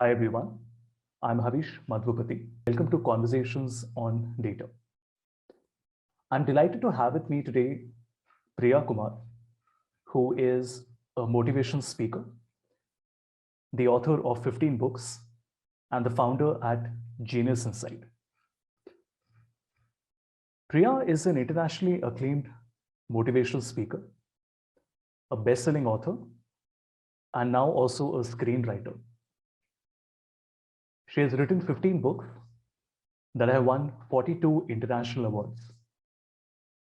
Hi everyone, I'm Harish Madhupati. Welcome to Conversations on Data. I'm delighted to have with me today Priya Kumar, who is a motivational speaker, the author of 15 books, and the founder at Genius Insight. Priya is an internationally acclaimed motivational speaker, a best-selling author, and now also a screenwriter. She has written 15 books that have won 42 international awards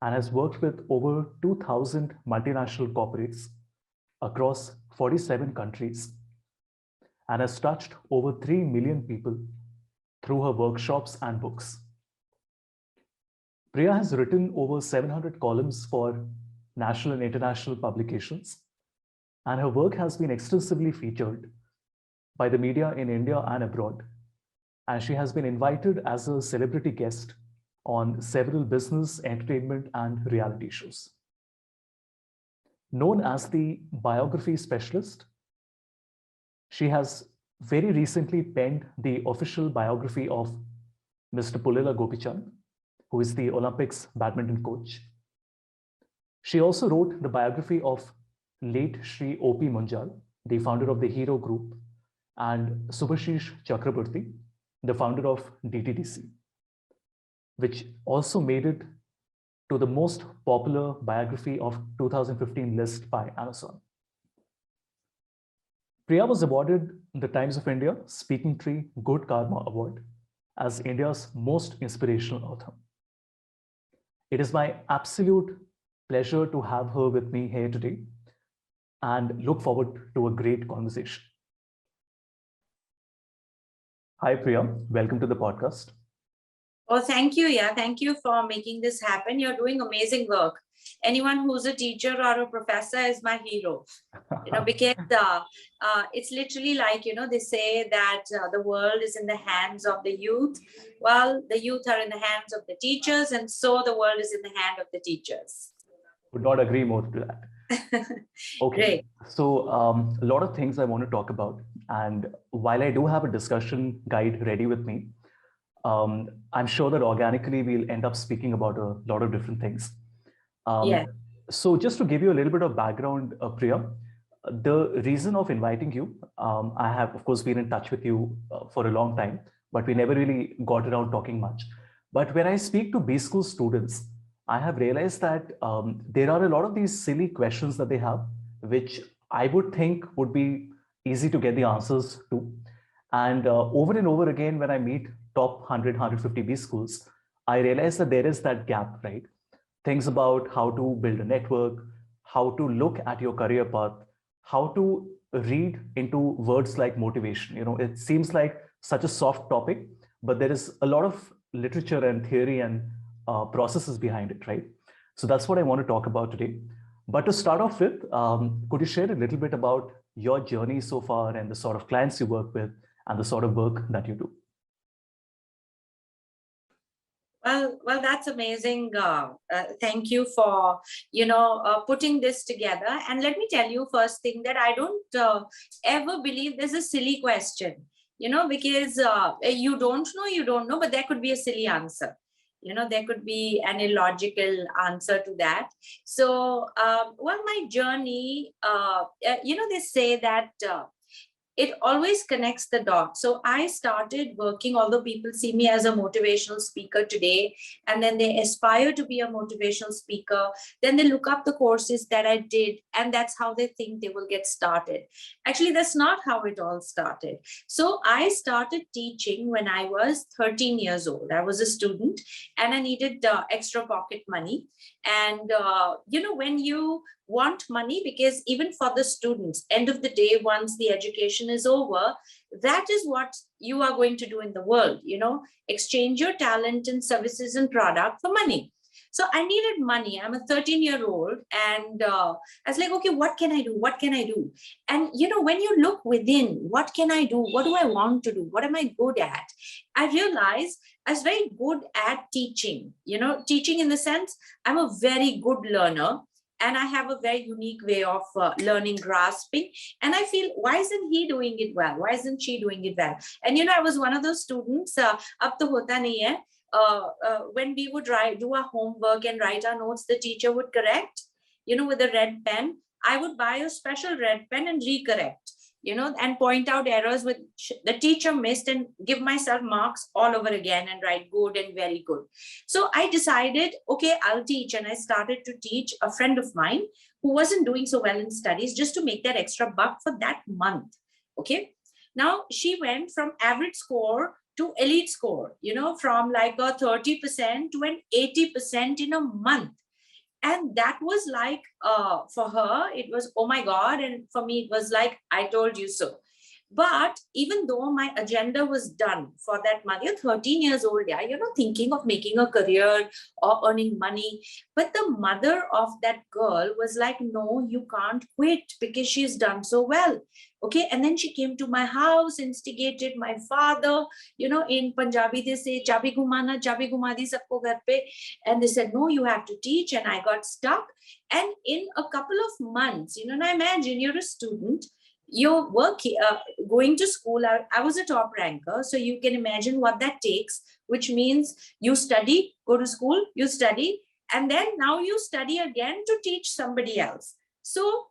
and has worked with over 2,000 multinational corporates across 47 countries and has touched over 3 million people through her workshops and books. Priya has written over 700 columns for national and international publications, and her work has been extensively featured by the media in India and abroad, and she has been invited as a celebrity guest on several business, entertainment, and reality shows. Known as the biography specialist, she has very recently penned the official biography of Mr. Pullela Gopichand, who is the Olympics badminton coach. She also wrote the biography of late Shri O.P. Munjal, the founder of the Hero Group, and Subhashish Chakraborty, the founder of DTDC, which also made it to the most popular biography of 2015 list by Amazon. Priya was awarded the Times of India Speaking Tree Good Karma Award as India's most inspirational author. It is my absolute pleasure to have her with me here today and look forward to a great conversation. Hi, Priya. Welcome to the podcast. Oh, thank you. Yeah, thank you for making this happen. You're doing amazing work. Anyone who's a teacher or a professor is my hero. Because it's literally like, they say that the world is in the hands of the youth. Well, the youth are in the hands of the teachers, and so the world is in the hand of the teachers. Would not agree more to that. Okay, great. So a lot of things I want to talk about. And while I do have a discussion guide ready with me, I'm sure that organically we'll end up speaking about a lot of different things. So just to give you a little bit of background, Priya, the reason of inviting you, I have, of course, been in touch with you for a long time, but we never really got around talking much. But when I speak to BSchool students, I have realized that there are a lot of these silly questions that they have, which I would think would be easy to get the answers to. And over again, when I meet top 100, 150 BSchools, I realize that there is that gap, right? Things about how to build a network, how to look at your career path, how to read into words like motivation. It seems like such a soft topic, but there is a lot of literature and theory and processes behind it, right? So that's what I want to talk about today. But to start off with, could you share a little bit about your journey so far and the sort of clients you work with and the sort of work that you do? Well, that's amazing. Thank you for, putting this together. And let me tell you first thing that I don't ever believe there's a silly question, because you don't know, but there could be a silly answer. There could be an illogical answer to that. So, my journey, they say that it always connects the dots. So I started working, although people see me as a motivational speaker today, and then they aspire to be a motivational speaker, then they look up the courses that I did, and that's how they think they will get started. Actually, that's not how it all started. So I started teaching when I was 13 years old. I was a student and I needed extra pocket money. And, when you want money, because even for the students, end of the day, once the education is over, that is what you are going to do in the world, exchange your talent and services and product for money. So I needed money. I'm a 13-year-old, and I was like, okay, what can I do? What can I do? And, when you look within, what can I do? What do I want to do? What am I good at? I realized I was very good at teaching, teaching in the sense I'm a very good learner. and I have a very unique way of learning, grasping. And I feel, why isn't he doing it well? Why isn't she doing it well? And, you know, I was one of those students, ab to hota nahi hai. When we would do our homework and write our notes, the teacher would correct, you know, with a red pen. I would buy a special red pen and recorrect, you know, and point out errors which the teacher missed and give myself marks all over again and write good and very good. So I decided, okay, I'll teach. And I started to teach a friend of mine who wasn't doing so well in studies, just to make that extra buck for that month. Okay. Now she went from average score to elite score, you know, from like a 30% to an 80% in a month. And that was like, for her, it was, oh my God. And for me, it was like, I told you so. But even though my agenda was done for that month, you're 13 years old, yeah, you're not thinking of making a career or earning money. But the mother of that girl was like, no, you can't quit because she's done so well. Okay. And then she came to my house, instigated my father, you know, in Punjabi, they say, chabi ghumana, chabi ghumadi sabko ghar pe. And they said, no, you have to teach. And I got stuck. And in a couple of months, you know, and I imagine you're a student, your work, going to school, I was a top ranker. So you can imagine what that takes, which means you study, go to school, you study, and then now you study again to teach somebody else. So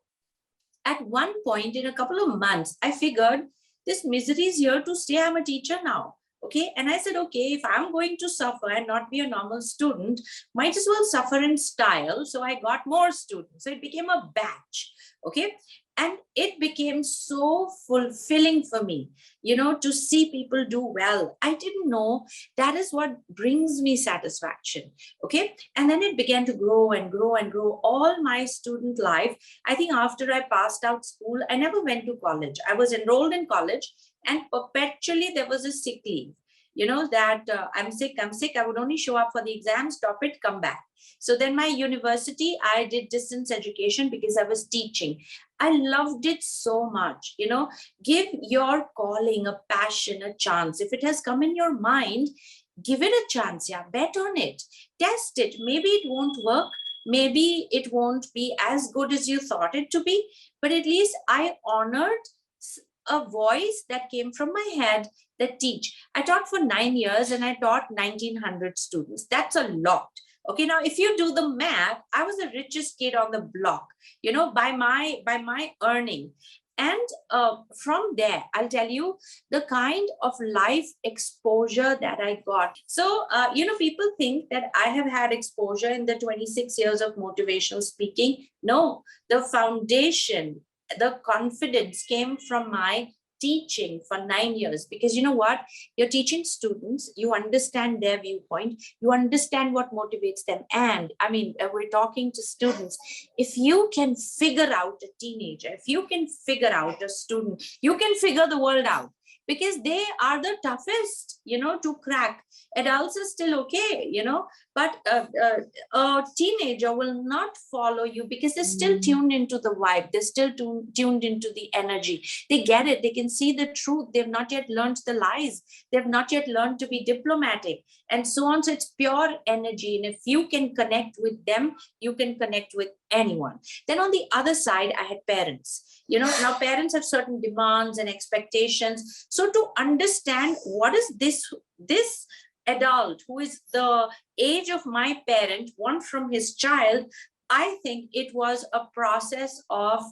at one point in a couple of months, I figured this misery is here to stay. I'm a teacher now. Okay. And I said, okay, if I'm going to suffer and not be a normal student, might as well suffer in style. So I got more students. So it became a batch. Okay. And it became so fulfilling for me, you know, to see people do well. I didn't know that is what brings me satisfaction. Okay. And then it began to grow and grow and grow all my student life. I think after I passed out school, I never went to college. I was enrolled in college, and perpetually there was a sick leave, you know, that I'm sick. I would only show up for the exam, stop it, come back. So then my university, I did distance education because I was teaching. I loved it so much. You know, give your calling, a passion, a chance. If it has come in your mind, give it a chance. Yeah, bet on it, test it. Maybe it won't work. Maybe it won't be as good as you thought it to be, but at least I honored a voice that came from my head that teach. I taught for 9 years and I taught 1900 students. That's a lot. Okay, now if you do the math, I was the richest kid on the block, you know, by my earning. And from there, I'll tell you the kind of life exposure that I got. So, you know, people think that I have had exposure in the 26 years of motivational speaking. No, the foundation, the confidence came from my teaching for 9 years. Because you know what, you're teaching students, you understand their viewpoint, you understand what motivates them. And I mean, we're talking to students. If you can figure out a teenager, if you can figure out a student, you can figure the world out, because they are the toughest, you know, to crack. Adults are still okay, you know, but a teenager will not follow you because they're still tuned into the vibe. They're still tuned into the energy. They get it. They can see the truth. They've not yet learned the lies. They've not yet learned to be diplomatic and so on. So it's pure energy. And if you can connect with them, you can connect with anyone. Then on the other side, I had parents. You know, now parents have certain demands and expectations. So to understand what is this adult who is the age of my parent want from his child, I think it was a process of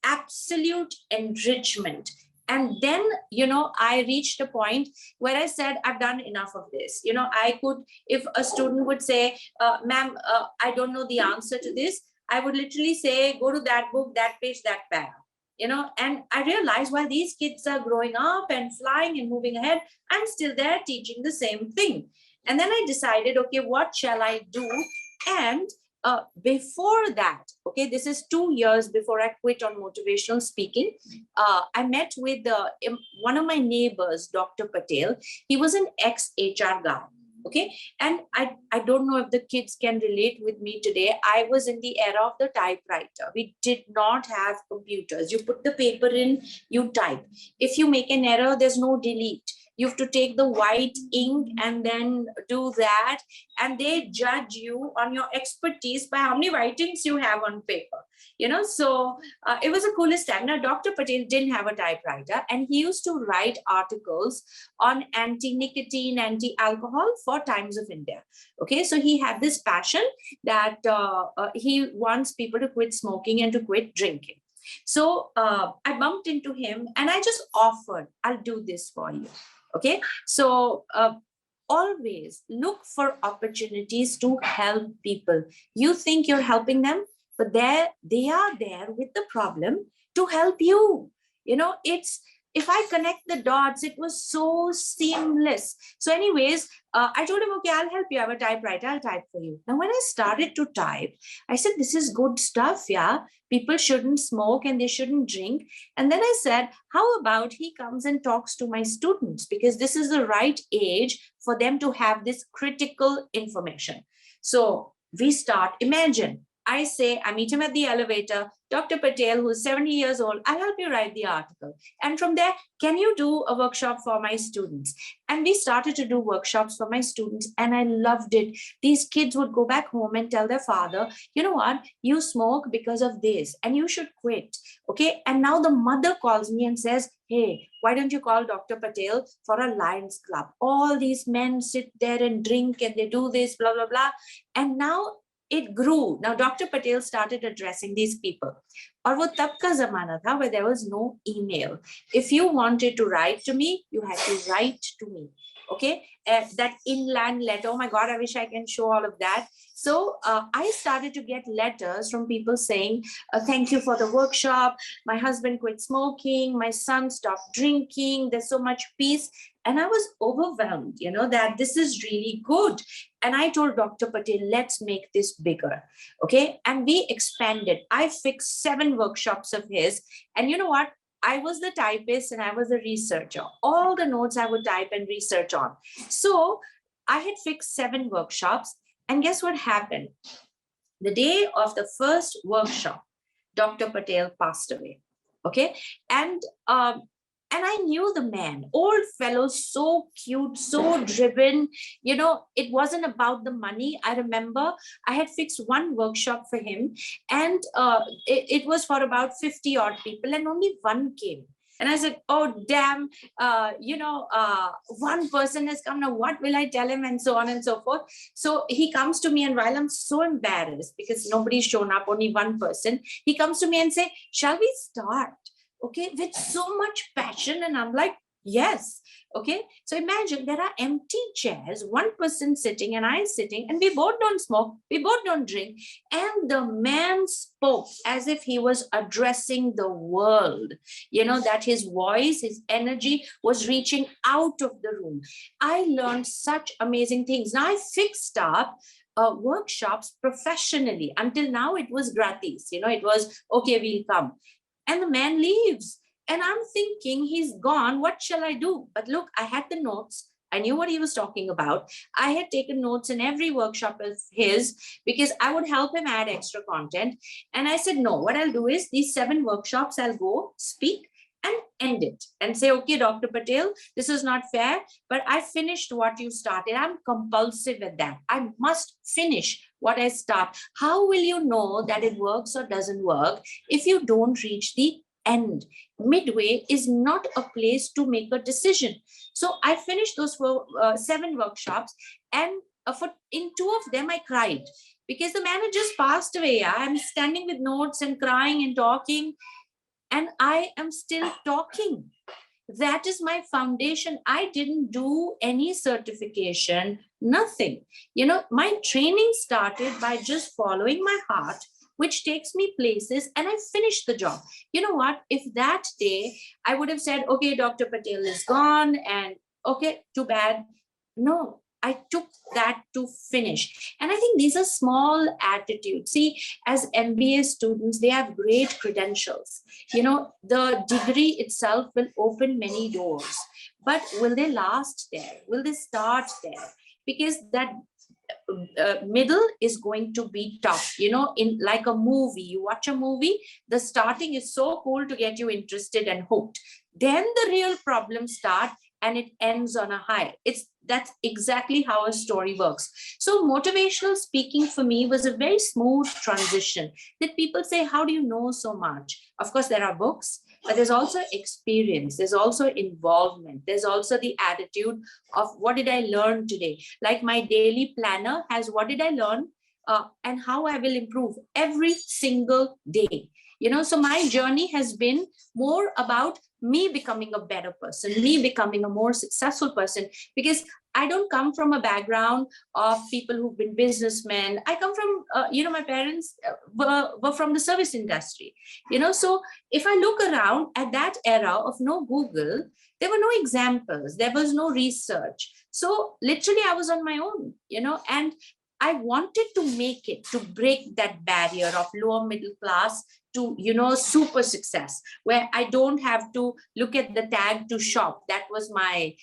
absolute enrichment. And then, you know, I reached a point where I said, I've done enough of this. You know, I could, if a student would say, ma'am, I don't know the answer to this, I would literally say, go to that book, that page, that para. You know, and I realized while these kids are growing up and flying and moving ahead, I'm still there teaching the same thing. And then I decided, okay, what shall I do? And before that, okay, this is 2 years before I quit on motivational speaking, I met with one of my neighbors, Dr. Patel. He was an ex-HR guy. Okay. And I don't know if the kids can relate with me today. I was in the era of the typewriter. We did not have computers. You put the paper in, you type. If you make an error, there's no delete. You have to take the white ink and then do that. And they judge you on your expertise by how many white inks you have on paper. So it was the coolest time. Now, Dr. Patel didn't have a typewriter, and he used to write articles on anti-nicotine, anti-alcohol for Times of India. Okay, so he had this passion that he wants people to quit smoking and to quit drinking. So I bumped into him and I just offered, I'll do this for you. Okay, so always look for opportunities to help people. You think you're helping them, but they are there with the problem to help you. If I connect the dots, it was so seamless. So anyways, I told him, okay, I'll help you. I have a typewriter, I'll type for you. Now, when I started to type, I said, this is good stuff, yeah. People shouldn't smoke and they shouldn't drink. And then I said, how about he comes and talks to my students? Because this is the right age for them to have this critical information. So we start, imagine, I say, I meet him at the elevator, Dr. Patel, who's 70 years old, I'll help you write the article. And from there, can you do a workshop for my students? And we started to do workshops for my students, and I loved it. These kids would go back home and tell their father, you know what, you smoke because of this, and you should quit. Okay. And now the mother calls me and says, hey, why don't you call Dr. Patel for a Lions Club? All these men sit there and drink and they do this, blah, blah, blah. And now it grew. Now, Dr. Patel started addressing these people. और वो तब का ज़माना था where there was no email. If you wanted to write to me, you had to write to me. Okay, that inland letter. Oh my God, I wish I can show all of that. So I started to get letters from people saying, thank you for the workshop. My husband quit smoking. My son stopped drinking. There's so much peace. And I was overwhelmed, that this is really good. And I told Dr. Patel, let's make this bigger. Okay. And we expanded. I fixed 7 workshops of his. And you know what? I was the typist and I was the researcher. All the notes I would type and research on. So I had fixed 7 workshops. And guess what happened? The day of the first workshop, Dr. Patel passed away. Okay. And I knew the man, old fellow, so cute, so driven. It wasn't about the money. I remember I had fixed 1 workshop for him, and it was for about 50 odd people, and only 1 came. And I said, oh, damn, 1 person has come. Now, what will I tell him? And so on and so forth. So he comes to me, and while I'm so embarrassed because nobody's shown up, only 1 person, he comes to me and say, shall we start? Okay, with so much passion. And I'm like, yes. Okay, so imagine there are empty chairs, 1 person sitting and I sitting, and we both don't smoke, we both don't drink. And the man spoke as if he was addressing the world, that his voice, his energy was reaching out of the room. I learned such amazing things. Now I fixed up workshops professionally. Until now, it was gratis. It was, okay, we'll come. And the man leaves. And I'm thinking, he's gone. What shall I do? But look, I had the notes. I knew what he was talking about. I had taken notes in every workshop of his because I would help him add extra content. And I said, no, what I'll do is these 7 workshops, I'll go speak and end it and say, okay, Dr. Patel, this is not fair, but I finished what you started. I'm compulsive at that. I must finish what I start. How will you know that it works or doesn't work if you don't reach the end? Midway is not a place to make a decision. So I finished those 7 workshops, and in 2 of them I cried because the man had just passed away. I'm standing with notes and crying and talking, and I am still talking. That is my foundation. I didn't do any certification, nothing. My training started by just following my heart, which takes me places, and I finished the job. You know what? If that day I would have said, okay, Dr. Patel is gone, and okay, too bad. No, I took that to finish. And I think these are small attitudes. See, as MBA students, they have great credentials. The degree itself will open many doors, but will they last there? Will they start there? Because that middle is going to be tough. In like a movie, you watch a movie, the starting is so cool to get you interested and hooked. Then the real problems start, and it ends on a high. That's exactly how a story works. So motivational speaking for me was a very smooth transition. That people say, how do you know so much? Of course, there are books, but there's also experience. There's also involvement. There's also the attitude of what did I learn today? Like my daily planner has what did I learn and how I will improve every single day. So my journey has been more about me becoming a better person, me becoming a more successful person, because I don't come from a background of people who've been businessmen. I come from, my parents were from the service industry, so if I look around at that era of no Google, there were no examples, there was no research. So literally I was on my own, and I wanted to make it, to break that barrier of lower middle class to, super success, where I don't have to look at the tag to shop. That was my,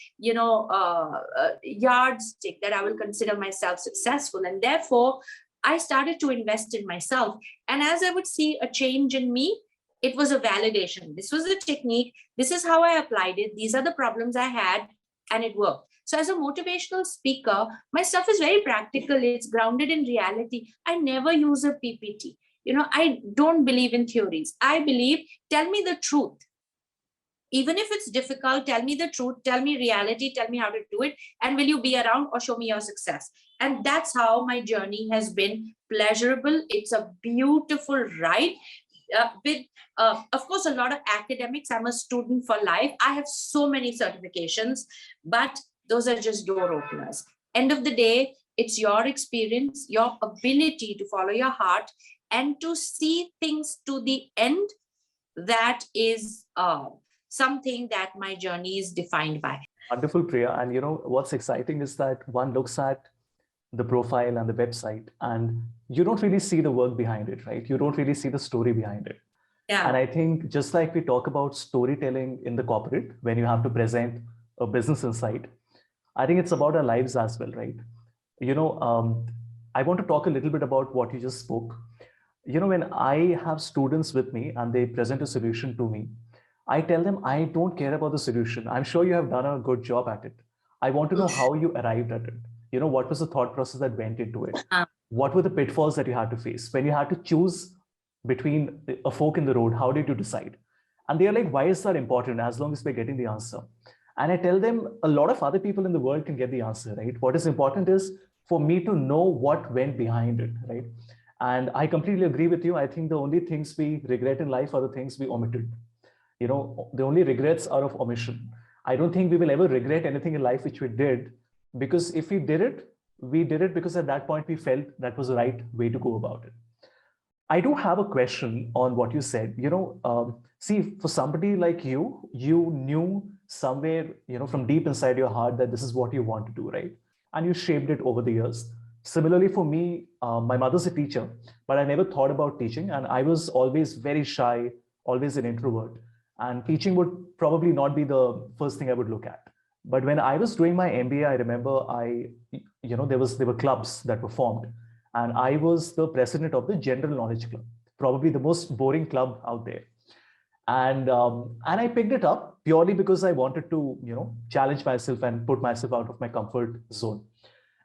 yardstick that I will consider myself successful. And therefore, I started to invest in myself. And as I would see a change in me, it was a validation. This was the technique. This is how I applied it. These are the problems I had, and it worked. So as a motivational speaker, my stuff is very practical. It's grounded in reality. I never use a PPT. I don't believe in theories. I believe, tell me the truth. Even if it's difficult, tell me the truth, tell me reality, tell me how to do it, and will you be around or show me your success? And that's how my journey has been pleasurable. It's a beautiful ride. With, of course, a lot of academics. I'm a student for life. I have so many certifications, but those are just door openers. End of the day, it's your experience, your ability to follow your heart and to see things to the end. That is something that my journey is defined by. Wonderful, Priya. And what's exciting is that one looks at the profile and the website and you don't really see the work behind it, right? You don't really see the story behind it. Yeah. And I think just like we talk about storytelling in the corporate, when you have to present a business insight, I think it's about our lives as well, right? I want to talk a little bit about what you just spoke. When I have students with me and they present a solution to me, I tell them, I don't care about the solution. I'm sure you have done a good job at it. I want to know how you arrived at it. What was the thought process that went into it? What were the pitfalls that you had to face? When you had to choose between a fork in the road, how did you decide? And they're like, why is that important as long as we're getting the answer? And I tell them, a lot of other people in the world can get the answer, right? What is important is for me to know what went behind it, right? And I completely agree with you. I think the only things we regret in life are the things we omitted. The only regrets are of omission. I don't think we will ever regret anything in life which we did, because if we did it because at that point we felt that was the right way to go about it. I do have a question on what you said. See, for somebody like you knew somewhere, from deep inside your heart that this is what you want to do, right? And you shaped it over the years. Similarly, for me, my mother's a teacher, but I never thought about teaching. And I was always very shy, always an introvert. And teaching would probably not be the first thing I would look at. But when I was doing my MBA, I remember there were clubs that were formed. And I was the president of the General Knowledge Club, probably the most boring club out there. And I picked it up purely because I wanted to, challenge myself and put myself out of my comfort zone.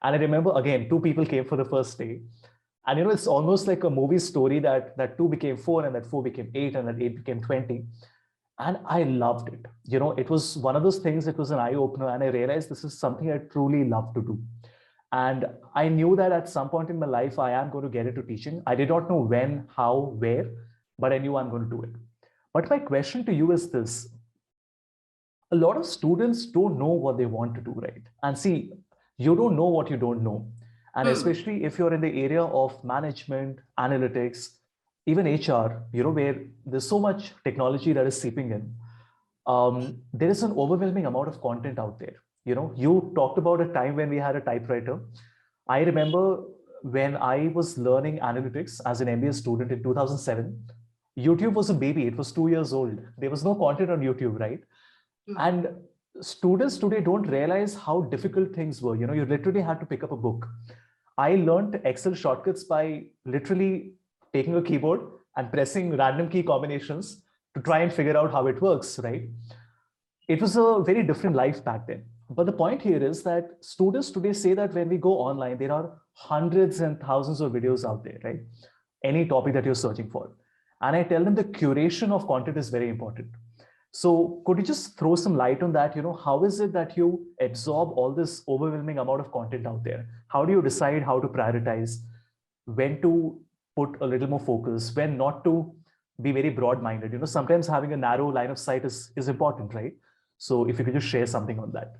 And I remember, again, 2 people came for the first day. And, it's almost like a movie story that 2 became 4 and that 4 became 8 and that 8 became 20. And I loved it. It was one of those things, it was an eye opener. And I realized this is something I truly love to do. And I knew that at some point in my life, I am going to get into teaching. I did not know when, how, where, but I knew I'm going to do it. But my question to you is this. A lot of students don't know what they want to do, right? And see, you don't know what you don't know. And especially if you're in the area of management, analytics, even HR, where there's so much technology that is seeping in, there is an overwhelming amount of content out there. You talked about a time when we had a typewriter. I remember when I was learning analytics as an MBA student in 2007, YouTube was a baby. It was 2 years old. There was no content on YouTube, right? And students today don't realize how difficult things were. You literally had to pick up a book. I learned Excel shortcuts by literally taking a keyboard and pressing random key combinations to try and figure out how it works, right? it was a very different life back then. But the point here is that students today say that when we go online, there are hundreds and thousands of videos out there, right? Any topic that you're searching for. And I tell them the curation of content is very important. So could you just throw some light on that? How is it that you absorb all this overwhelming amount of content out there? How do you decide how to prioritize, when to put a little more focus, when not to be very broad-minded? Sometimes having a narrow line of sight is important, right? So if you could just share something on that.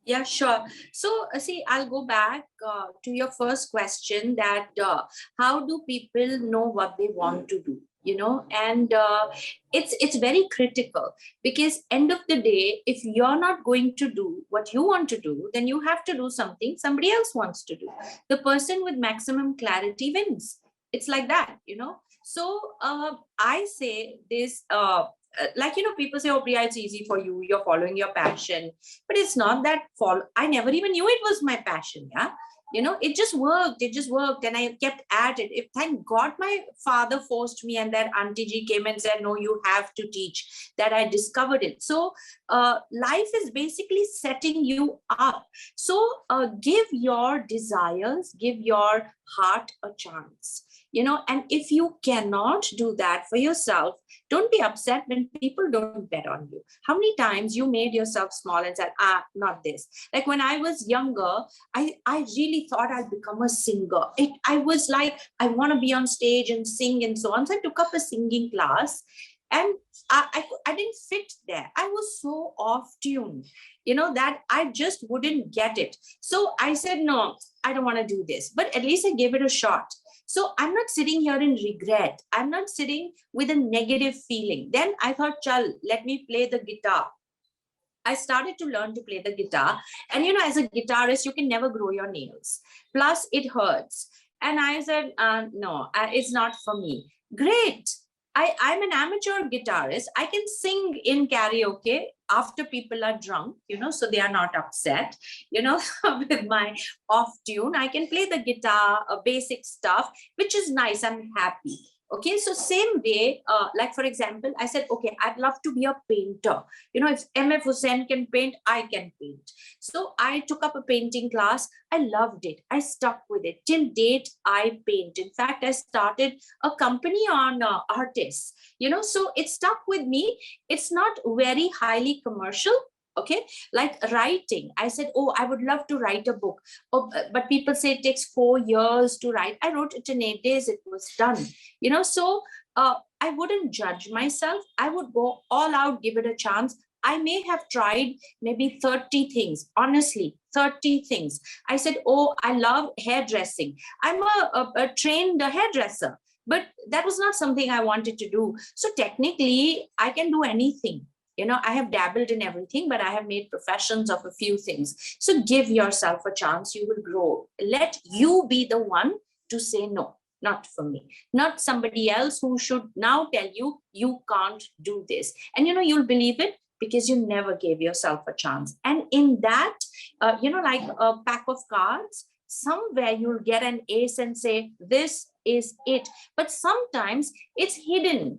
Yeah, sure. So see, I'll go back to your first question, that how do people know what they want to do? And it's very critical, because end of the day, if you're not going to do what you want to do, then you have to do something somebody else wants to do. The person with maximum clarity wins. It's like that. So I say this, people say, oh, Priya, it's easy for you, you're following your passion. But it's not that I never even knew it was my passion. Yeah. It just worked and I kept at it. Thank God my father forced me, and that auntie ji came and said, no, you have to teach, that I discovered it. So life is basically setting you up. So give your desires, give your heart a chance. And if you cannot do that for yourself, don't be upset when people don't bet on you. How many times you made yourself small and said, not this. Like when I was younger, I really thought I'd become a singer. I was like, I want to be on stage and sing and so on. So I took up a singing class, and I didn't fit there. I was so off tune, that I just wouldn't get it. So I said, no, I don't want to do this, but at least I gave it a shot. So I'm not sitting here in regret. I'm not sitting with a negative feeling. Then I thought, chal, let me play the guitar. I started to learn to play the guitar. And, as a guitarist, you can never grow your nails. Plus, it hurts. And I said, no, it's not for me. Great. I'm an amateur guitarist. I can sing in karaoke after people are drunk, so they are not upset, with my off tune. I can play the guitar, basic stuff, which is nice. I'm happy. Okay, so same way, like for example, I said, okay, I'd love to be a painter. If MF Hussain can paint, I can paint. So I took up a painting class. I loved it. I stuck with it. Till date, I paint. In fact, I started a company on artists, so it stuck with me. It's not very highly commercial. Okay, like writing. I said, oh, I would love to write a book. Oh, but people say it takes 4 years to write. I wrote it in 8 days. It was done. So I wouldn't judge myself. I would go all out, give it a chance. I may have tried maybe 30 things, honestly, 30 things. I said, oh, I love hairdressing. I'm a trained hairdresser, but that was not something I wanted to do. So technically, I can do anything. I have dabbled in everything, but I have made professions of a few things. So give yourself a chance. You will grow. Let you be the one to say no, not for me, not somebody else who should now tell you, you can't do this. And, you'll believe it because you never gave yourself a chance. And in that, like a pack of cards, somewhere you'll get an ace and say, this is it. But sometimes it's hidden,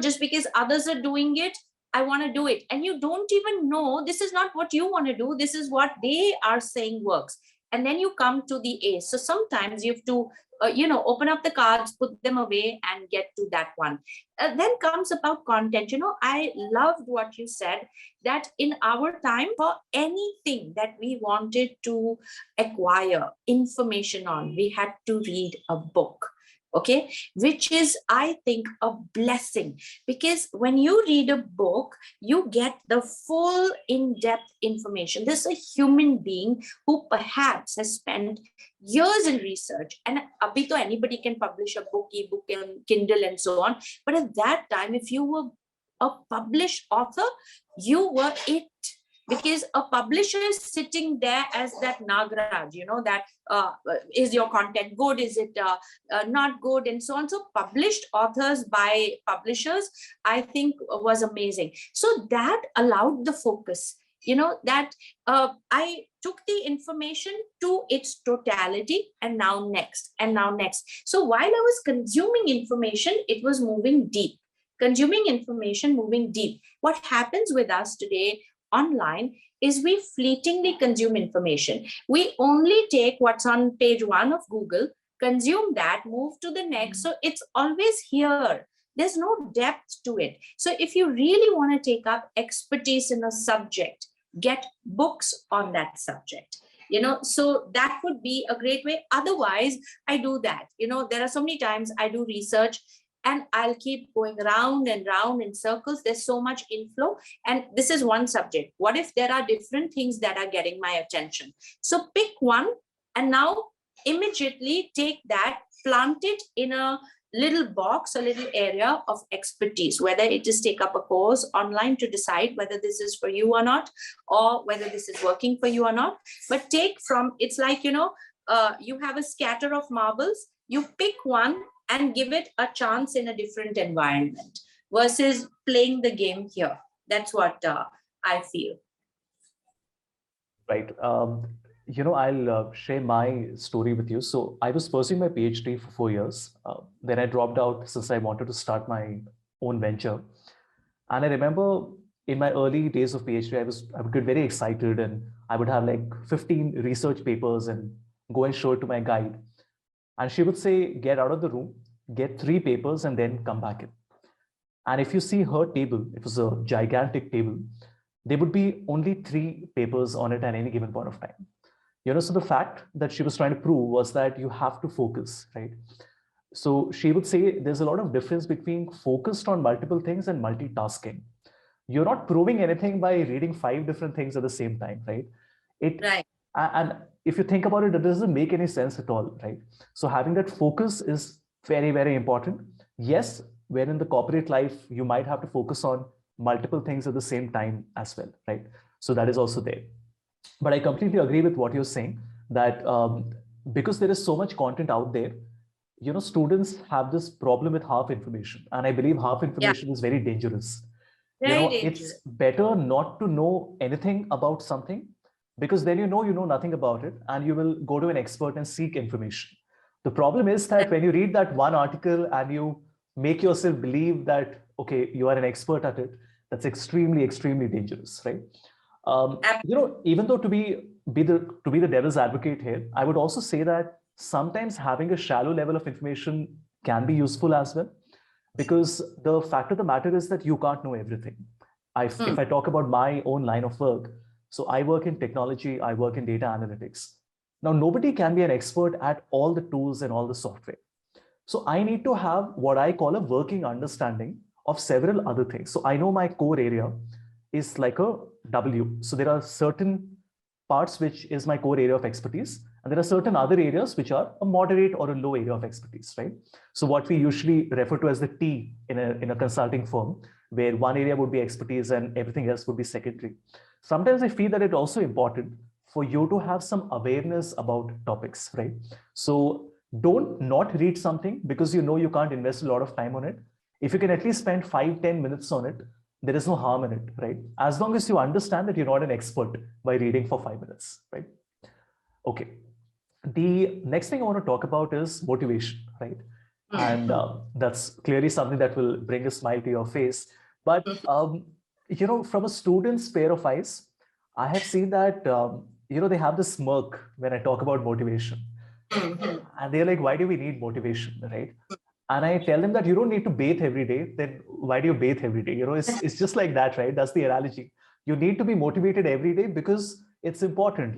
just because others are doing it, I want to do it. And you don't even know this is not what you want to do. This is what they are saying works. And then you come to the ace. So sometimes you have to, open up the cards, put them away and get to that one. Then comes about content. I loved what you said, that in our time, for anything that we wanted to acquire information on, we had to read a book. Okay, which is, I think, a blessing, because when you read a book, you get the full in-depth information. There's a human being who perhaps has spent years in research, and abhi to anybody can publish a book, ebook, and Kindle and so on. But at that time, if you were a published author, you were it. Because a publisher is sitting there as that Nagraj, that is your content good, is it not good, and so on. So published authors by publishers, I think, was amazing. So that allowed the focus, that I took the information to its totality, and now next, and now next. So while I was consuming information, it was moving deep. consuming information, moving deep. What happens with us today online is we fleetingly consume information. We only take what's on page 1 of Google, consume that, move to the next. So it's always here. There's no depth to it. So if you really want to take up expertise in a subject, get books on that subject. So that would be a great way. Otherwise, I do that. There are so many times I do research and I'll keep going round and round in circles. There's so much inflow. And this is one subject. What if there are different things that are getting my attention? So pick one and now immediately take that, plant it in a little box, a little area of expertise, whether it is take up a course online to decide whether this is for you or not, or whether this is working for you or not. But take from, it's like, you have a scatter of marbles, you pick one and give it a chance in a different environment versus playing the game here. That's what I feel. Right. I'll share my story with you. So I was pursuing my PhD for 4 years. Then I dropped out since I wanted to start my own venture. And I remember in my early days of PhD, I would get very excited and I would have like 15 research papers and go and show it to my guide. And she would say, get out of the room, get 3 papers and then come back in. And if you see her table, it was a gigantic table. There would be only 3 papers on it at any given point of time. So the fact that she was trying to prove was that you have to focus, right? So she would say there's a lot of difference between focused on multiple things and multitasking. You're not proving anything by reading 5 different things at the same time, right? Right. And if you think about it, it doesn't make any sense at all, right? So having that focus is very, very important. Yes, where in the corporate life, you might have to focus on multiple things at the same time as well, right? So that is also there. But I completely agree with what you're saying that because there is so much content out there, students have this problem with half information. And I believe half information is very dangerous. Very dangerous. It's better not to know anything about something because then you know nothing about it and you will go to an expert and seek information. The problem is that when you read that one article and you make yourself believe that, okay, you are an expert at it, that's extremely, extremely dangerous, right? Even though to be the devil's advocate here, I would also say that sometimes having a shallow level of information can be useful as well, because the fact of the matter is that you can't know everything. If I talk about my own line of work, so I work in technology, I work in data analytics. Now, nobody can be an expert at all the tools and all the software. So I need to have what I call a working understanding of several other things. So I know my core area is like a W. So there are certain parts which is my core area of expertise. And there are certain other areas which are a moderate or a low area of expertise, right? So what we usually refer to as the T in a consulting firm, where one area would be expertise and everything else would be secondary. Sometimes I feel that it's also important for you to have some awareness about topics, right? So don't not read something because you can't invest a lot of time on it. If you can at least spend 5-10 minutes on it, there is no harm in it, right? As long as you understand that you're not an expert by reading for 5 minutes, right? Okay. The next thing I want to talk about is motivation, right? And that's clearly something that will bring a smile to your face. But, from a student's pair of eyes, I have seen that, they have this smirk when I talk about motivation. And they're like, why do we need motivation, right? And I tell them that you don't need to bathe every day. Then why do you bathe every day? It's just like that, right? That's the analogy. You need to be motivated every day because it's important,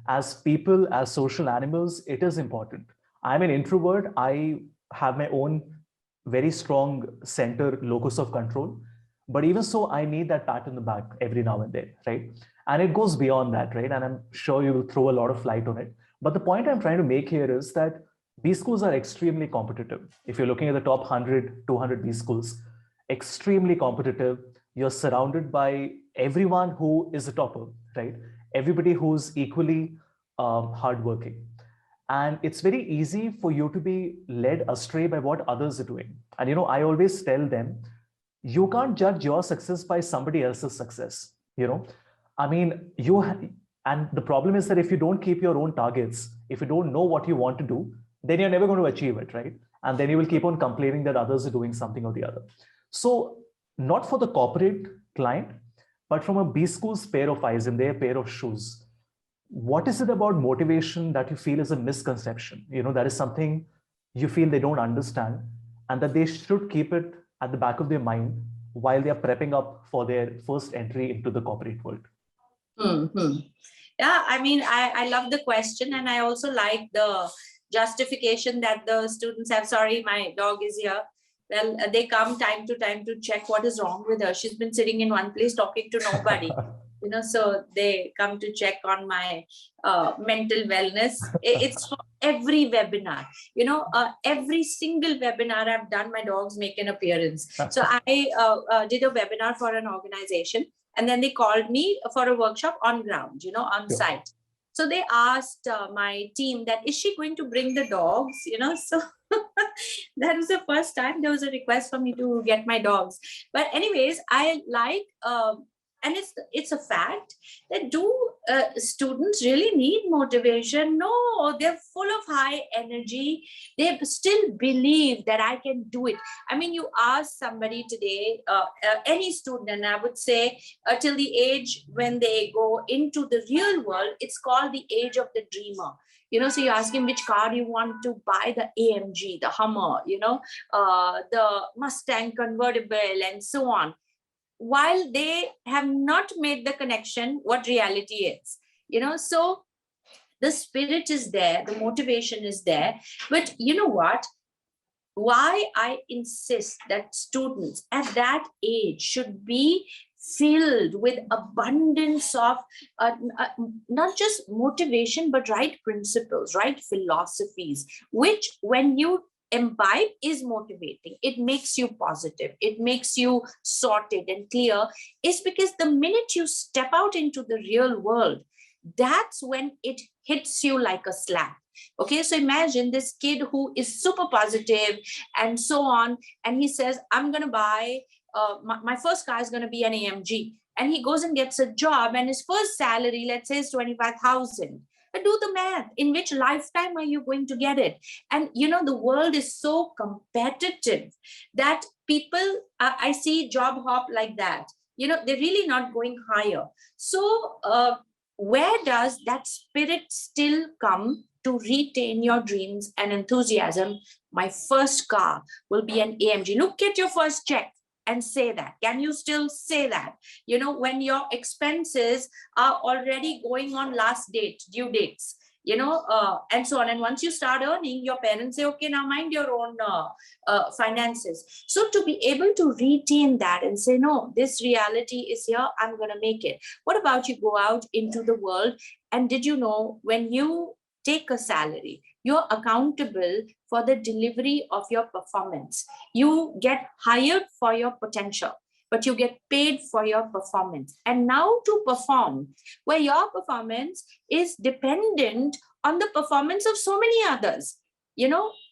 as people, as social animals, it is important. I'm an introvert. I have my own very strong center locus of control. But even so, I need that pat in the back every now and then, right? And it goes beyond that, right? And I'm sure you will throw a lot of light on it. But the point I'm trying to make here is that B schools are extremely competitive. If you're looking at the top 100, 200 B schools, extremely competitive. You're surrounded by everyone who is a topper, right? Everybody who's equally hardworking. And it's very easy for you to be led astray by what others are doing. And, I always tell them, you can't judge your success by somebody else's success. And the problem is that if you don't keep your own targets, if you don't know what you want to do, then you're never going to achieve it, right? And then you will keep on complaining that others are doing something or the other. So not for the corporate client, but from a B-School's pair of eyes, in their pair of shoes, what is it about motivation that you feel is a misconception? That is something you feel they don't understand, and that they should keep it at the back of their mind while they are prepping up for their first entry into the corporate world. Yeah, I mean, I love the question, and I also like the justification that the students have. Sorry, my dog is here. Well, they come time to time to check what is wrong with her. She's been sitting in one place talking to nobody. So they come to check on my mental wellness. It's for every webinar. Every single webinar I've done, my dogs make an appearance. So I did a webinar for an organization, and then they called me for a workshop on ground, on site. So they asked my team that, is she going to bring the dogs? So that was the first time there was a request for me to get my dogs. But anyways, I like, and it's a fact that do students really need motivation? No, they're full of high energy. They still believe that I can do it. I mean, you ask somebody today, any student, and I would say till the age when they go into the real world, it's called the age of the dreamer. So you ask him which car you want to buy, the AMG, the Hummer, the Mustang convertible, and so on, while they have not made the connection what reality is. So the spirit is there, the motivation is there. But you know what? Why I insist that students at that age should be filled with abundance of not just motivation, but right principles, right philosophies, which when you imbibe is motivating. It makes you positive. It makes you sorted and clear. Is because the minute you step out into the real world, that's when it hits you like a slap. Okay, so imagine this kid who is super positive and so on, and he says, I'm going to buy, my first car is going to be an AMG. And he goes and gets a job, and his first salary, let's say, is 25,000. But do the math. In which lifetime are you going to get it? And, the world is so competitive that people, I see job hop like that. They're really not going higher. So where does that spirit still come to retain your dreams and enthusiasm? My first car will be an AMG. Look at your first check and say that. Can you still say that? When your expenses are already going on last date, due dates, and so on. And once you start earning, your parents say, okay, now mind your own finances. So to be able to retain that and say, no, this reality is here, I'm going to make it. What about you go out into the world? And did you know, when you take a salary, you're accountable for the delivery of your performance. You get hired for your potential, but you get paid for your performance. And now to perform, where your performance is dependent on the performance of so many others,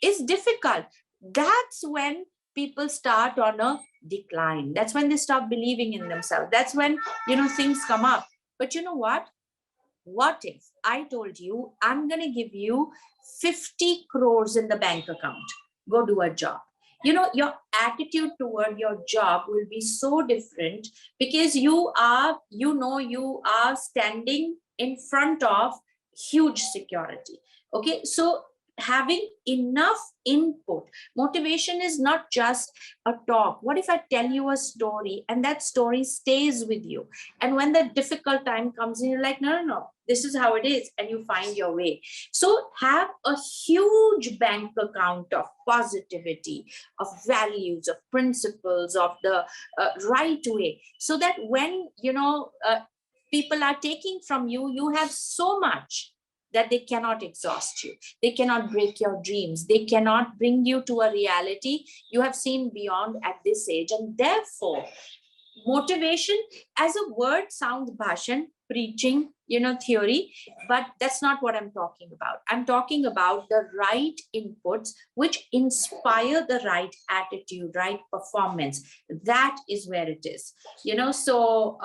is difficult. That's when people start on a decline. That's when they stop believing in themselves. That's when, things come up. But you know what? What if I told you, I'm going to give you 50 crores in the bank account? Go do a job. Your attitude toward your job will be so different, because you are standing in front of huge security. Okay, so having enough input. Motivation is not just a talk. What if I tell you a story and that story stays with you? And when the difficult time comes in, you're like, no, this is how it is. And you find your way. So have a huge bank account of positivity, of values, of principles, of the right way. So that when, people are taking from you, you have so much that they cannot exhaust you. They cannot break your dreams. They cannot bring you to a reality you have seen beyond at this age. And therefore, motivation as a word sounds bhashan, preaching, theory, but that's not what I'm talking about. I'm talking about the right inputs which inspire the right attitude, right performance. That is where it is. So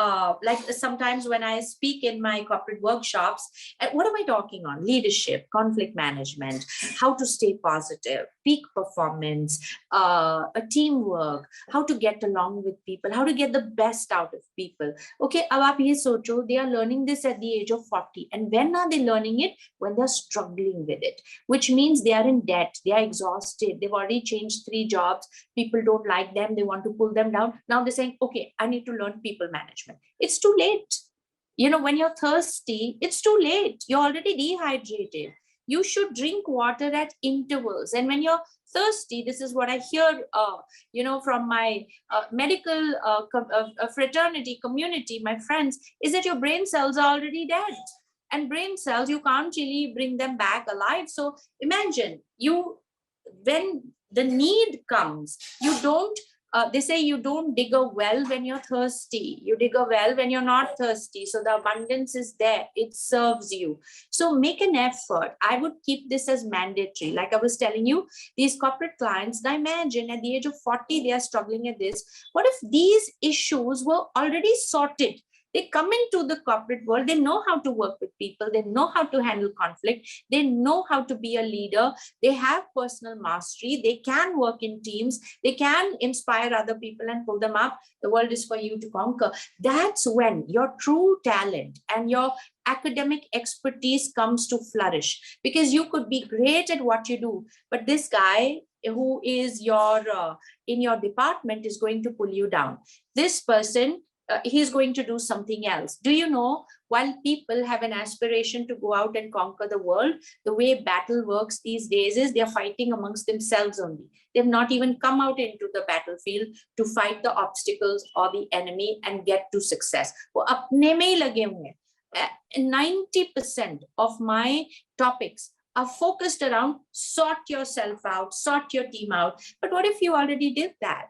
like sometimes when I speak in my corporate workshops, what am I talking on? Leadership, conflict management, how to stay positive, peak performance, a teamwork, how to get along with people, how to get the best out of people. Okay, ab aap ye socho, they are learning this at the age of 40. And when are they learning it? When they're struggling with it, which means they are in debt, they are exhausted, they've already changed 3 jobs, people don't like them, they want to pull them down. Now they're saying, okay, I need to learn people management. It's too late. When you're thirsty, it's too late. You're already dehydrated. You should drink water at intervals. And when you're thirsty, this is what I hear, from my medical fraternity community, my friends, is that your brain cells are already dead. And brain cells, you can't really bring them back alive. So imagine when the need comes, you don't they say you don't dig a well when you're thirsty. You dig a well when you're not thirsty. So the abundance is there. It serves you. So make an effort. I would keep this as mandatory. Like I was telling you, these corporate clients, now imagine at the age of 40, they are struggling at this. What if these issues were already sorted? They come into the corporate world, they know how to work with people, they know how to handle conflict, they know how to be a leader, they have personal mastery, they can work in teams, they can inspire other people and pull them up. The world is for you to conquer. That's when your true talent and your academic expertise comes to flourish, because you could be great at what you do, but this guy who is in your department is going to pull you down. This person, he's going to do something else. Do you know, while people have an aspiration to go out and conquer the world, the way battle works these days is they're fighting amongst themselves only. They've not even come out into the battlefield to fight the obstacles or the enemy and get to success. वो अपने में ही लगे हुए हैं. 90% of my topics are focused around sort yourself out, sort your team out. But what if you already did that?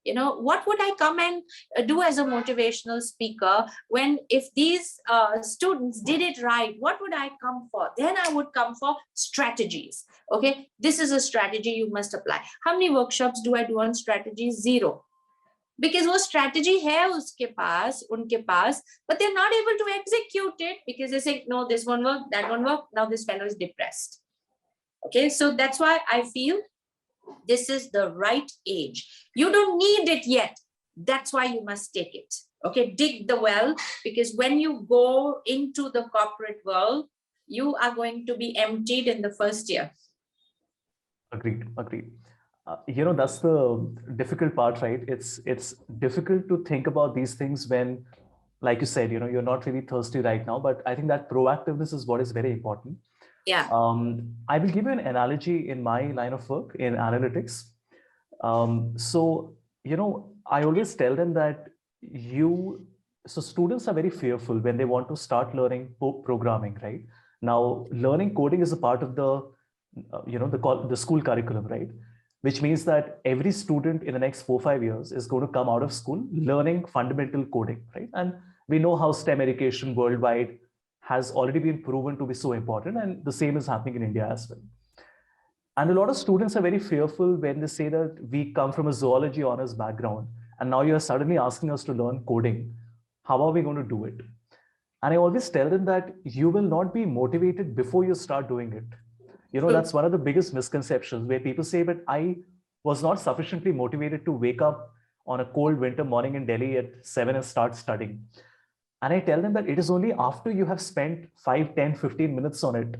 What would I come and do as a motivational speaker when, if these students did it right, what would I come for? Then I would come for strategies. Okay, this is a strategy you must apply. How many workshops do I do on strategies? 0. Because वो strategy है उनके पास, but they're not able to execute it because they say, no, this won't work, that won't work. Now this fellow is depressed. Okay, so that's why I feel this is the right age. You don't need it yet. That's why you must take it. Okay, dig the well, because when you go into the corporate world, you are going to be emptied in the first year. Agreed. That's the difficult part, right? It's difficult to think about these things when, like you said, you're not really thirsty right now, but I think that proactiveness is what is very important. Yeah. I will give you an analogy in my line of work in analytics. So, I always tell them that students are very fearful when they want to start learning programming, right? Now, learning coding is a part of the school curriculum, right? Which means that every student in the next 4-5 years is going to come out of school learning fundamental coding, right? And we know how STEM education worldwide has already been proven to be so important, and the same is happening in India as well. And a lot of students are very fearful when they say that we come from a zoology honors background, and now you're suddenly asking us to learn coding. How are we going to do it? And I always tell them that you will not be motivated before you start doing it. That's one of the biggest misconceptions, where people say, but I was not sufficiently motivated to wake up on a cold winter morning in Delhi at 7 and start studying. And I tell them that it is only after you have spent 5, 10, 15 minutes on it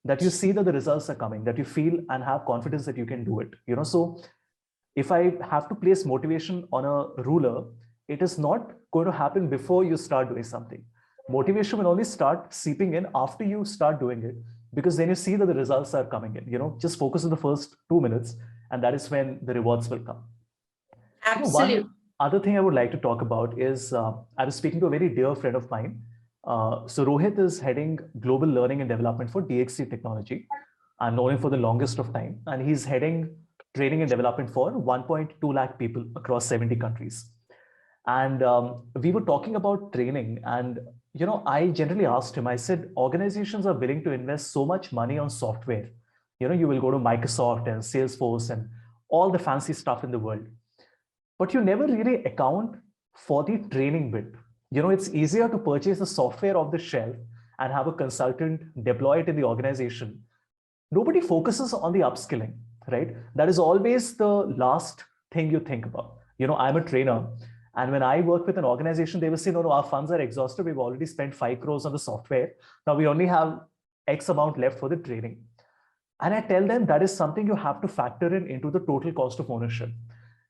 that you see that the results are coming, that you feel and have confidence that you can do it. So if I have to place motivation on a ruler, it is not going to happen before you start doing something. Motivation will only start seeping in after you start doing it, because then you see that the results are coming in. Just focus on the first 2 minutes, and that is when the rewards will come. Absolutely. One other thing I would like to talk about is I was speaking to a very dear friend of mine. So Rohit is heading global learning and development for DXC Technology. I've known him for the longest of time, and he's heading training and development for 1.2 lakh people across 70 countries. And we were talking about training, and I generally asked him, I said, organizations are willing to invest so much money on software. You will go to Microsoft and Salesforce and all the fancy stuff in the world, but you never really account for the training bit. It's easier to purchase the software off the shelf and have a consultant deploy it in the organization. Nobody focuses on the upskilling, right? That is always the last thing you think about. I'm a trainer, and when I work with an organization, they will say, no, our funds are exhausted. We've already spent 5 crores on the software. Now we only have X amount left for the training. And I tell them that is something you have to factor in into the total cost of ownership.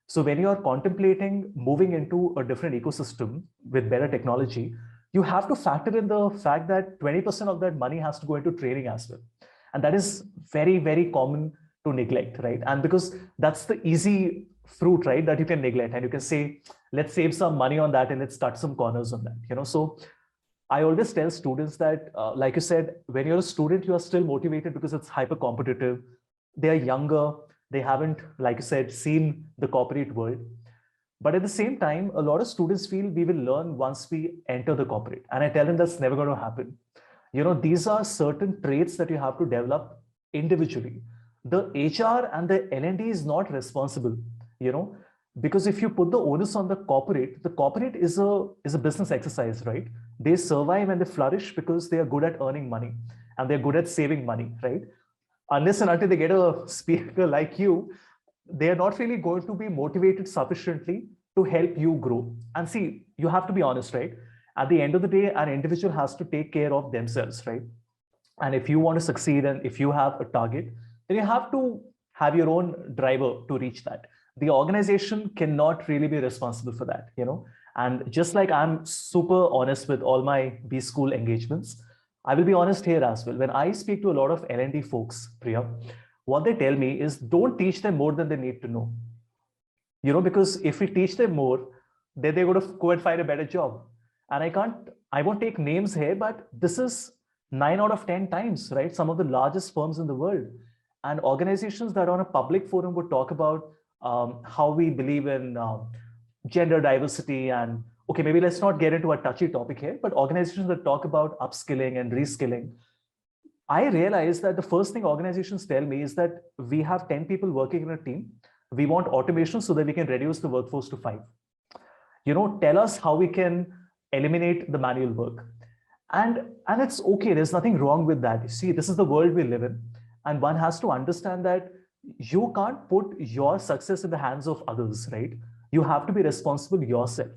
So when you are contemplating moving into a different ecosystem with better technology, you have to factor in the fact that 20% of that money has to go into training as well. And that is very, very common to neglect, right? And because that's the easy fruit, right, that you can neglect. And you can say, let's save some money on that and let's cut some corners on that. So I always tell students that, like you said, when you're a student, you are still motivated because it's hyper competitive. They are younger. They haven't, like you said, seen the corporate world. But at the same time, a lot of students feel we will learn once we enter the corporate. And I tell them that's never going to happen. These are certain traits that you have to develop individually. The HR and the L&D is not responsible, because if you put the onus on the corporate is a business exercise, right? They survive and they flourish because they are good at earning money and they're good at saving money, right? Unless and until they get a speaker like you, they are not really going to be motivated sufficiently to help you grow. And see, you have to be honest, right? At the end of the day, an individual has to take care of themselves, right? And if you want to succeed and if you have a target, then you have to have your own driver to reach that. The organization cannot really be responsible for that, And just like I'm super honest with all my BSchool engagements, I will be honest here as well. When I speak to a lot of L&D folks, Priya, what they tell me is don't teach them more than they need to know. Because if we teach them more, then they're going to go and find a better job. And I won't take names here, but this is 9 out of 10 times, right? Some of the largest firms in the world and organizations that are on a public forum would talk about how we believe in gender diversity and okay, maybe let's not get into a touchy topic here, but organizations that talk about upskilling and reskilling, I realized that the first thing organizations tell me is that we have 10 people working in a team. We want automation so that we can reduce the workforce to 5. Tell us how we can eliminate the manual work. And it's okay. There's nothing wrong with that. You see, this is the world we live in. And one has to understand that you can't put your success in the hands of others, right? You have to be responsible yourself.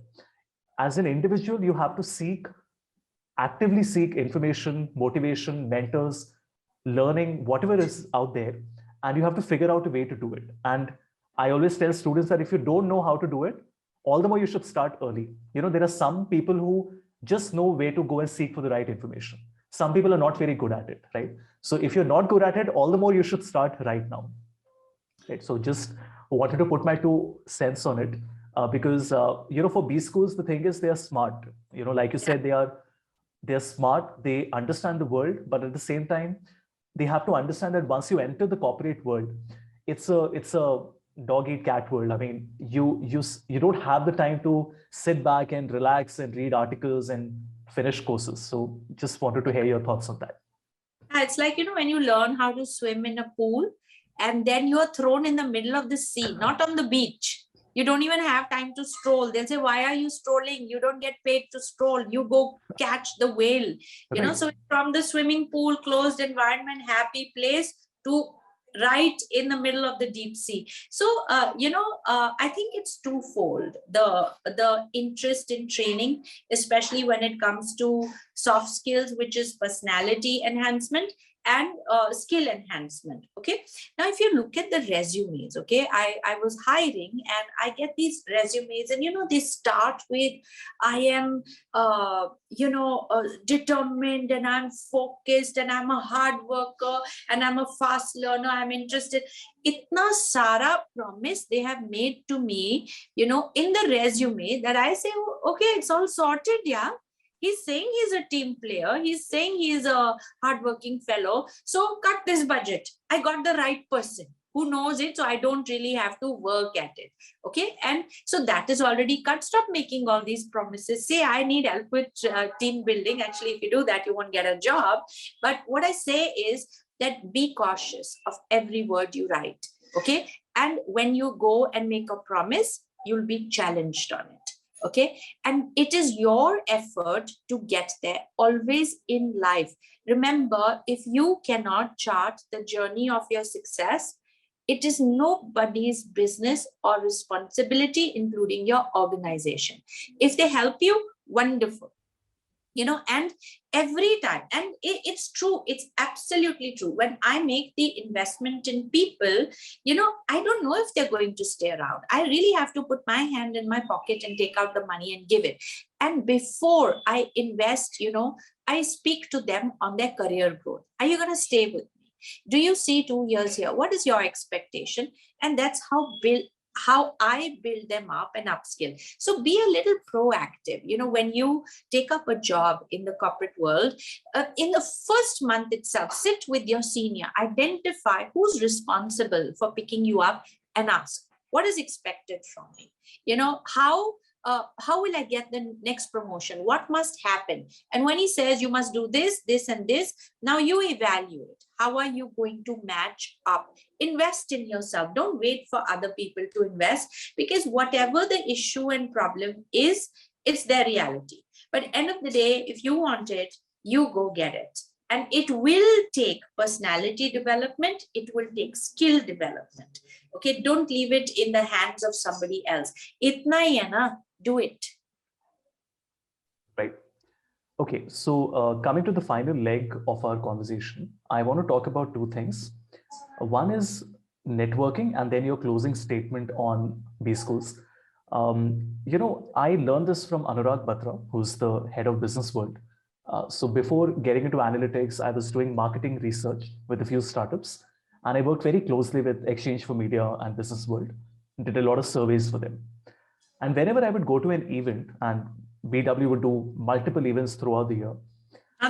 As an individual, you have to actively seek information, motivation, mentors, learning, whatever is out there. And you have to figure out a way to do it. And I always tell students that if you don't know how to do it, all the more you should start early. There are some people who just know where to go and seek for the right information. Some people are not very good at it, right? So if you're not good at it, all the more you should start right now. Right? So just wanted to put my 2 cents on it because, for B schools, the thing is they are smart. Like you said, they're smart, they understand the world, but at the same time, they have to understand that once you enter the corporate world, it's a dog eat cat world. I mean, you don't have the time to sit back and relax and read articles and finish courses. So just wanted to hear your thoughts on that. It's like, when you learn how to swim in a pool and then you're thrown in the middle of the sea, not on the beach. You don't even have time to stroll. They'll say, why are you strolling? You don't get paid to stroll. You go catch the whale. So from the swimming pool, closed environment, happy place to right in the middle of the deep sea. So, I think it's twofold. The interest in training, especially when it comes to soft skills, which is personality enhancement, and skill enhancement. Okay. Now, if you look at the resumes, okay, I was hiring and I get these resumes and, they start with, I am, determined and I'm focused and I'm a hard worker and I'm a fast learner. I'm interested. Itna sara promise they have made to me, in the resume that I say, okay, it's all sorted. Yeah. He's saying he's a team player. He's saying he's a hardworking fellow. So cut this budget. I got the right person. who knows it, so I don't really have to work at it. Okay. And so that is already cut. Stop making all these promises. Say, I need help with team building. Actually, if you do that, you won't get a job. But what I say is that be cautious of every word you write. Okay. And when you go and make a promise, you'll be challenged on it. Okay. And it is your effort to get there always in life. Remember, if you cannot chart the journey of your success, it is nobody's business or responsibility, including your organization. If they help you, wonderful. And every time, and it's true, it's absolutely true. When I make the investment in people, I don't know if they're going to stay around. I really have to put my hand in my pocket and take out the money and give it. And before I invest, I speak to them on their career growth. Are you going to stay with me? Do you see 2 years here? What is your expectation? And that's how I build them up and upskill. So be a little proactive. When you take up a job in the corporate world, in the first month itself, sit with your senior, identify who's responsible for picking you up and ask, what is expected from me? How will I get the next promotion? What must happen? And when he says you must do this, this, and this, now you evaluate. How are you going to match up? Invest in yourself. Don't wait for other people to invest, because whatever the issue and problem is, it's their reality. But at the end of the day, if you want it, you go get it. And it will take personality development. It will take skill development. Okay, don't leave it in the hands of somebody else. Itna hi hai na, do it. Right. Okay, so coming to the final leg of our conversation, I want to talk about two things. One is networking, and then your closing statement on BSchools. I learned this from Anurag Batra, who's the head of Business World. So before getting into analytics, I was doing marketing research with a few startups, and I worked very closely with Exchange for Media and Business World, did a lot of surveys for them. And whenever I would go to an event, and BW would do multiple events throughout the year.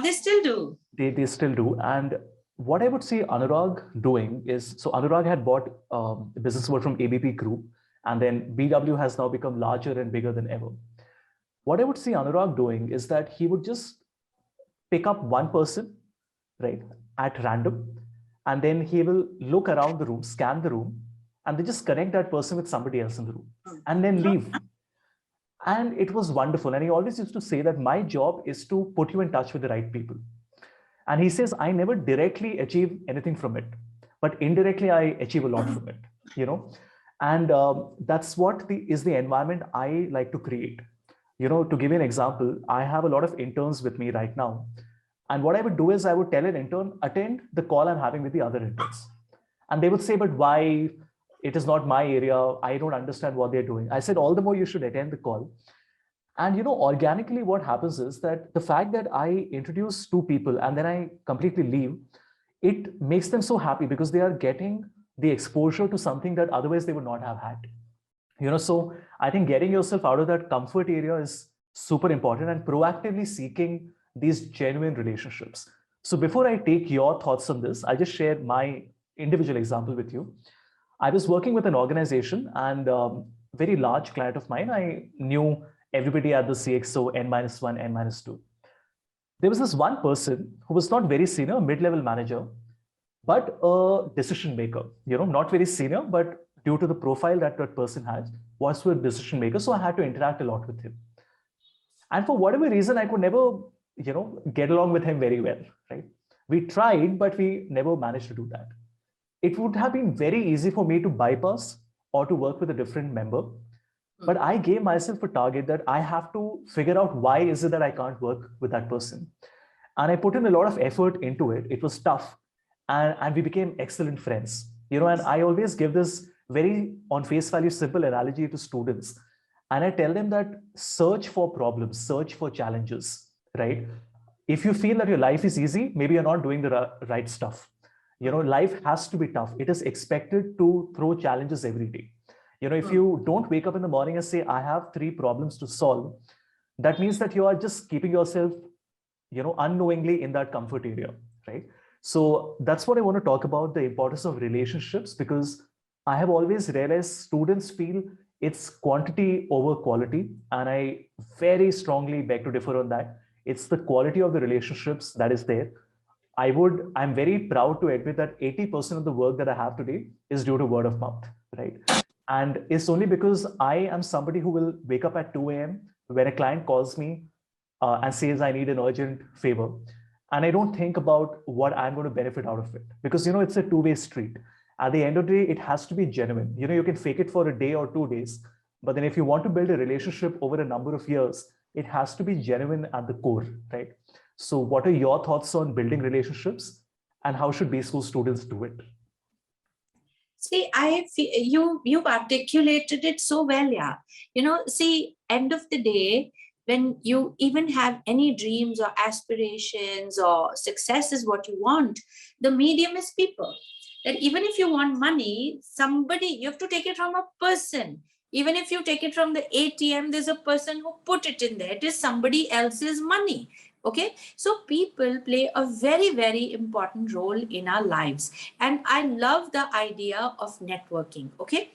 They still do. They still do. And what I would see Anurag doing is, so Anurag had bought Business World from ABP Group, and then BW has now become larger and bigger than ever. What I would see Anurag doing is that he would just pick up one person, right, at random, and then he will look around the room, scan the room, and they just connect that person with somebody else in the room, and then leave. And it was wonderful. And he always used to say that my job is to put you in touch with the right people. And he says, I never directly achieve anything from it, but indirectly I achieve a lot from it, And that's what is the environment I like to create. To give you an example, I have a lot of interns with me right now. And what I would do is I would tell an intern, attend the call I'm having with the other interns. And they would say, but why? It is not my area. I don't understand what they're doing. I said, all the more you should attend the call. And organically what happens is that the fact that I introduce two people and then I completely leave, it makes them so happy because they are getting the exposure to something that otherwise they would not have had. So I think getting yourself out of that comfort area is super important, and proactively seeking these genuine relationships. So before I take your thoughts on this, I'll just share my individual example with you. I was working with an organization, and very large client of mine. I knew everybody at the CXO, N-1, N-2. There was this one person who was not very senior, mid-level manager, but a decision maker, not very senior, but due to the profile that that person has, was a decision maker. So I had to interact a lot with him. And for whatever reason, I could never, get along with him very well, right? We tried, but we never managed to do that. It would have been very easy for me to bypass or to work with a different member. But I gave myself a target that I have to figure out why is it that I can't work with that person. And I put in a lot of effort into it. It was tough. And we became excellent friends. And I always give this very on face value, simple analogy to students. And I tell them that search for problems, search for challenges, right? If you feel that your life is easy, maybe you're not doing the right stuff. Life has to be tough. It is expected to throw challenges every day. If you don't wake up in the morning and say, I have 3 problems to solve, that means that you are just keeping yourself, unknowingly in that comfort area, right? So that's what I want to talk about, the importance of relationships, because I have always realized students feel it's quantity over quality. And I very strongly beg to differ on that. It's the quality of the relationships that is there. I'm very proud to admit that 80% of the work that I have today is due to word of mouth, right? And it's only because I am somebody who will wake up at 2 a.m. when a client calls me and says, I need an urgent favor. And I don't think about what I'm going to benefit out of it, because, it's a two-way street. At the end of the day, it has to be genuine. You can fake it for a day or 2 days, but then if you want to build a relationship over a number of years, it has to be genuine at the core, right? So what are your thoughts on building relationships, and how should B-School students do it? See, I feel you've articulated it so well, yeah. See, end of the day, when you even have any dreams or aspirations or success is what you want, the medium is people. That even if you want money, you have to take it from a person. Even if you take it from the ATM, there's a person who put it in there. It is somebody else's money. Okay, so people play a very, very important role in our lives. And I love the idea of networking. Okay,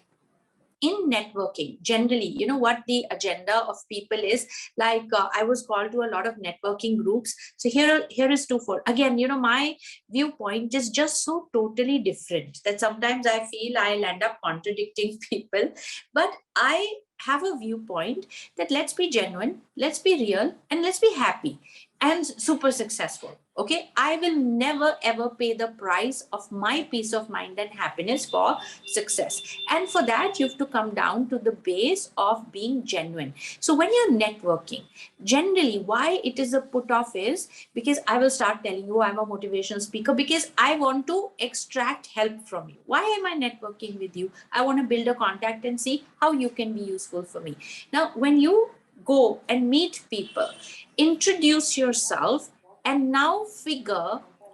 in networking generally, what the agenda of people is, like I was called to a lot of networking groups. So here is twofold. Again, my viewpoint is just so totally different that sometimes I feel I'll end up contradicting people. But I have a viewpoint that let's be genuine, let's be real, and let's be happy and super successful. Okay, I will never ever pay the price of my peace of mind and happiness for success. And for that, you have to come down to the base of being genuine. So when you're networking, generally why it is a put off is because I will start telling you I'm a motivational speaker because I want to extract help from you. Why am I networking with you? I want to build a contact and see how you can be useful for me. Now, when you go and meet people, introduce yourself, and now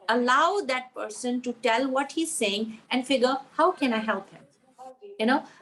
allow that person to tell what he's saying and figure, how can I help him?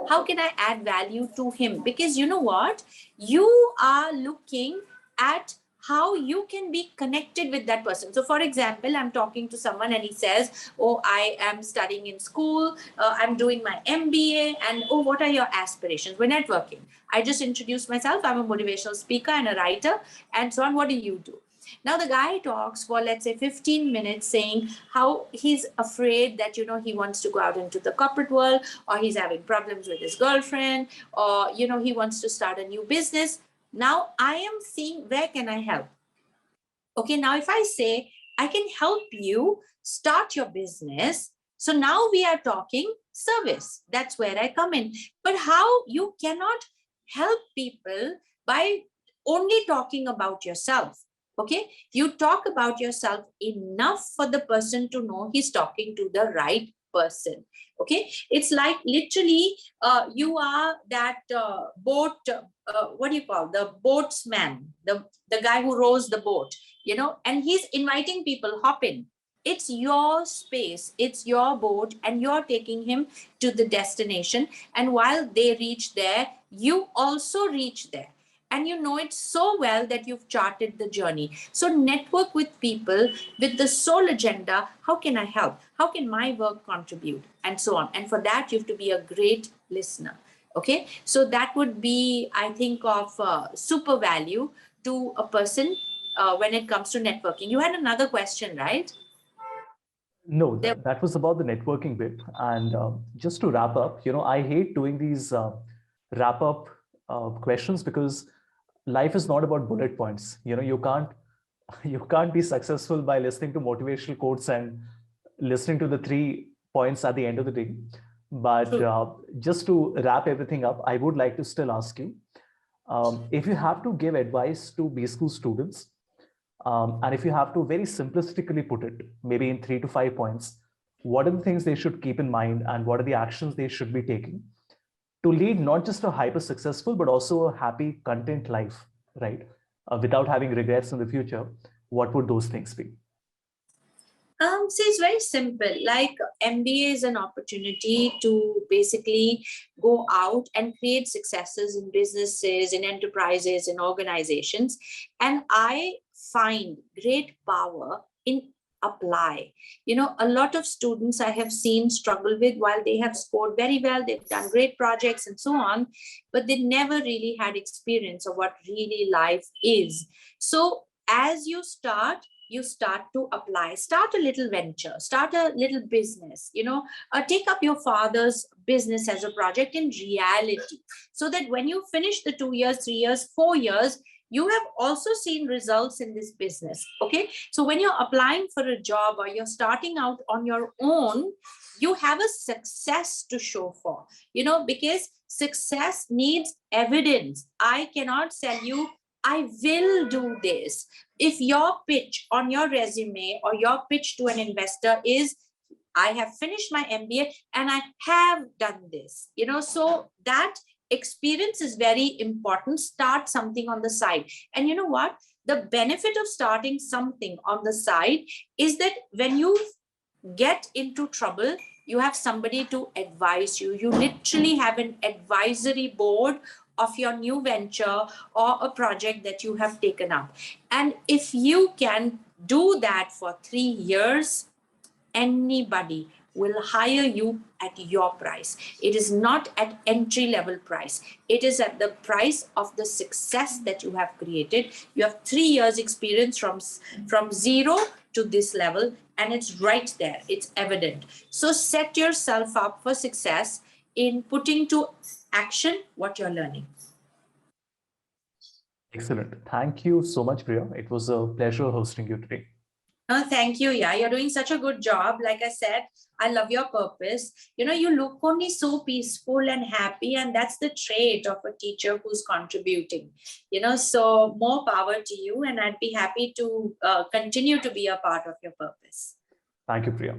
How can I add value to him? Because you know what? You are looking at how you can be connected with that person. So for example, I'm talking to someone and he says, oh, I am studying in school, I'm doing my MBA, and oh, what are your aspirations? We're networking. I just introduced myself. I'm a motivational speaker and a writer and so on. What do you do? Now the guy talks for, let's say, 15 minutes saying how he's afraid that, he wants to go out into the corporate world, or he's having problems with his girlfriend, or, he wants to start a new business. Now I am seeing, where can I help? Okay, now if I say, I can help you start your business. So now we are talking service. That's where I come in. But how you cannot help people by only talking about yourself. Okay, you talk about yourself enough for the person to know he's talking to the right person. Okay, it's like literally you are that boat, what do you call, the boatsman, the guy who rows the boat, and he's inviting people, hop in. It's your space, it's your boat, and you're taking him to the destination. And while they reach there, you also reach there. And you know it so well that you've charted the journey. So network with people with the sole agenda, how can I help? How can my work contribute? And so on. And for that, you have to be a great listener. Okay, so that would be, I think, of super value to a person when it comes to networking. You had another question, right? No, that was about the networking bit. And just to wrap up, I hate doing these wrap up questions, because life is not about bullet points. You can't you can't be successful by listening to motivational quotes and listening to the 3 points at the end of the day. But just to wrap everything up, I would like to still ask you, if you have to give advice to B-School students, and if you have to very simplistically put it, maybe in 3 to 5 points, what are the things they should keep in mind, and what are the actions they should be taking to lead not just a hyper successful, but also a happy, content life, right? Without having regrets in the future, what would those things be? See, it's very simple. Like MBA is an opportunity to basically go out and create successes in businesses, in enterprises, in organizations. And I find great power in apply. A lot of students I have seen struggle with, while they have scored very well, they've done great projects and so on, but they never really had experience of what really life is. So as you start to apply, start a little venture, start a little business, take up your father's business as a project in reality, so that when you finish the 2 years, 3 years, 4 years, you have also seen results in this business. Okay. So when you're applying for a job or you're starting out on your own, you have a success to show for, because success needs evidence. I cannot sell you, I will do this. If your pitch on your resume or your pitch to an investor is, I have finished my MBA and I have done this, so that experience is very important. Start something on the side. And you know what? The benefit of starting something on the side is that when you get into trouble, you have somebody to advise you. You literally have an advisory board of your new venture or a project that you have taken up. And if you can do that for 3 years, anybody will hire you at your price. It is not at entry level price. It is at the price of the success that you have created. You have 3 years experience from zero to this level, and it's right there. It's evident. So set yourself up for success in putting to action what you're learning. Excellent. Thank you so much, Priya. It was a pleasure hosting you today. Oh, thank you. Yeah, you're doing such a good job. Like I said, I love your purpose. You look only so peaceful and happy, and that's the trait of a teacher who's contributing. So more power to you, and I'd be happy to continue to be a part of your purpose. Thank you, Priya.